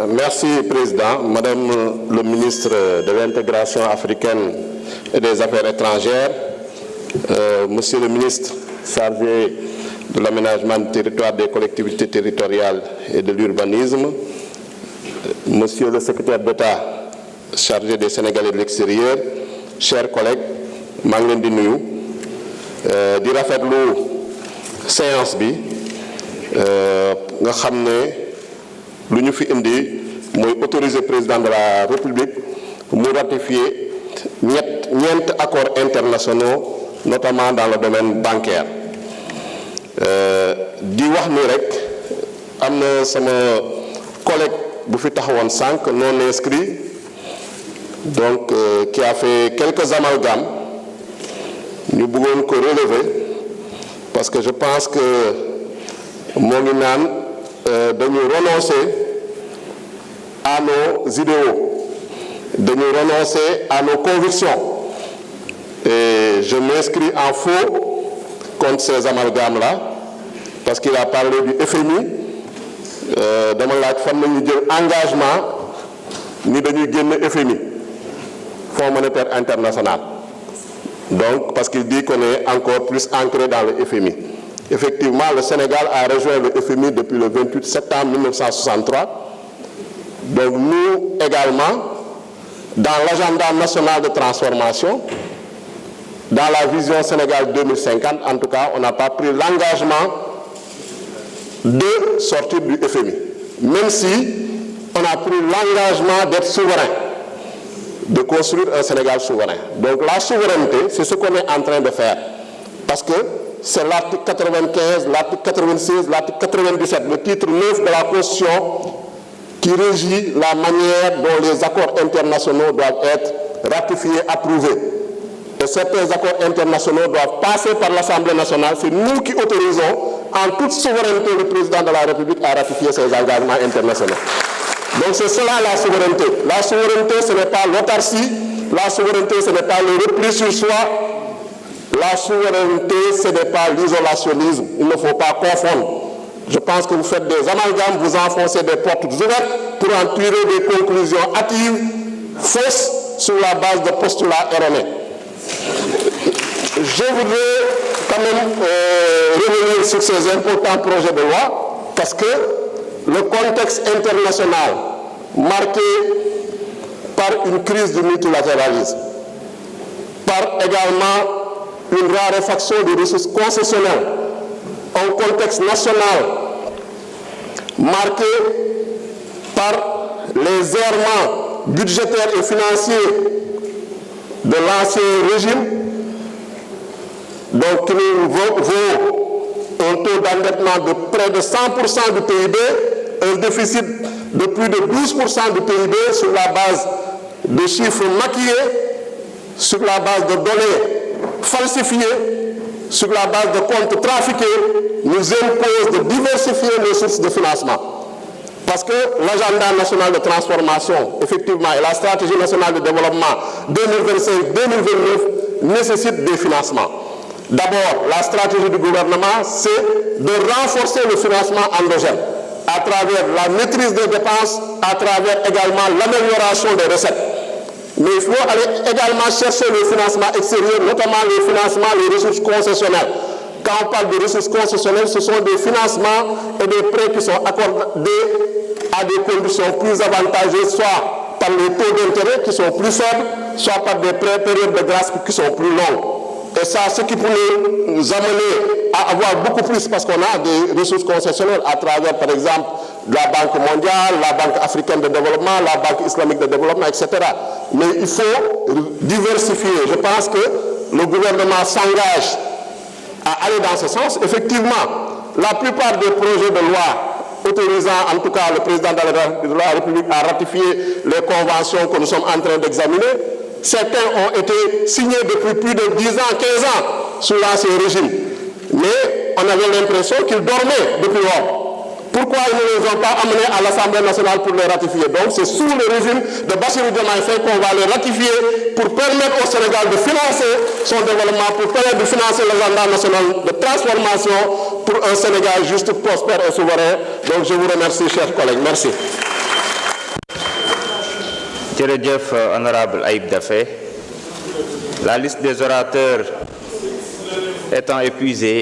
Merci, Président. Madame le ministre de l'Intégration africaine et des Affaires étrangères, Monsieur le ministre chargé de l'aménagement du territoire, des collectivités territoriales et de l'urbanisme, Monsieur le secrétaire d'État chargé des Sénégalais de l'extérieur, chers collègues, maa ngi leen di nuyu di rafetlu séance bi nga xam ne lu ñu fi indi mooy autoriser président de la République mu ratifier ñeent accords internationaux notamment dans le domaine bancaire di wax ni rek am na sama collègue bu fi taxawoon sànq non inscrit donc qui a fait quelques amalgames ñu bëggoon ko relever parce que je pense que moo ngi naan dañu renoncer à nos idéaux, dañu renoncer à nos convictions. Et je m'inscris en faux contre ces amalgames-là parce qu'il a parlé du FMI dama laaj fan nañu jël engagement ni dañuy génn FMI, Fonds monétaire international. Donc parce qu'il dit qu'on est encore plus ancré dans le FMI. Effectivement, le Sénégal a rejoint le FMI depuis le 28 septembre 1963. Donc nous également, dans l'agenda national de transformation, dans la vision Sénégal 2050, en tout cas, on n'a pas pris l'engagement de sortir du FMI. Même si on a pris l'engagement d'être souverain, de construire un Sénégal souverain. Donc la souveraineté, c'est ce qu'on est en train de faire. Parce que c'est l'article 95, l'article 96, l'article 97, le titre 9 de la Constitution qui régit la manière dont les accords internationaux doivent être ratifiés, approuvés. Et certains accords internationaux doivent passer par l'Assemblée nationale. C'est nous qui autorisons en toute souveraineté le président de la République à ratifier ces engagements internationaux. Donc c'est cela la souveraineté. La souveraineté, ce n'est pas l'autarcie. La souveraineté, ce n'est pas le repli sur soi. La souveraineté, ce n'est pas l'isolationnisme. Il ne faut pas confondre. Je pense que vous faites des amalgames, vous enfoncez des portes ouvertes pour en tirer des conclusions hâtives, fausses, sur la base de postulats erronés. Je voudrais quand même revenir sur ces importants projets de loi, parce que le contexte international marqué par une crise du multilatéralisme, par également une raréfaction des ressources concessionnelles, un contexte national marqué par les errements budgétaires et financiers de l'ancien régime, donc qui nous vaut un taux d'endettement de près de 100% du PIB, un déficit de plus de 12% du PIB sur la base de chiffres maquillés, sur la base de données falsifiées, sur la base de comptes trafiqués, nous impose de diversifier les sources de financement. Parce que l'agenda national de transformation, effectivement, et la stratégie nationale de développement 2025-2029 nécessitent des financements. D'abord, la stratégie du gouvernement, c'est de renforcer le financement endogène à travers la maîtrise des dépenses, à travers également l'amélioration des recettes. Mais il faut aller également chercher le financement extérieur, notamment les financements, les ressources concessionnelles. Quand on parle de ressources concessionnelles, ce sont des financements et des prêts qui sont accordés à des conditions plus avantageuses, soit par les taux d'intérêt qui sont plus faibles, soit par des périodes de grâce qui sont plus longues. Et ça, ce qui pourrait nous amener à avoir beaucoup plus, parce qu'on a des ressources concessionnelles à travers, par exemple, la Banque mondiale, la Banque africaine de développement, la Banque islamique de développement, etc. Mais il faut diversifier. Je pense que le gouvernement s'engage à aller dans ce sens. Effectivement, la plupart des projets de loi autorisant en tout cas le président de la République à ratifier les conventions que nous sommes en train d'examiner, certains ont été signés depuis plus de 10 ans, 15 ans sous l'ancien régime. Mais on avait l'impression qu'ils dormaient depuis lors. Pourquoi ils ne les ont pas amenés à l'Assemblée nationale pour les ratifier? Donc c'est sous le régime de Bassirou Diomaye Faye qu'on va les ratifier pour permettre au Sénégal de financer son développement, pour permettre de financer l'agenda national de transformation pour un Sénégal juste, prospère et souverain. Donc je vous remercie, chers collègues. Merci. Jërëjëf, honorable Ayib Daffé. La liste des orateurs étant épuisée,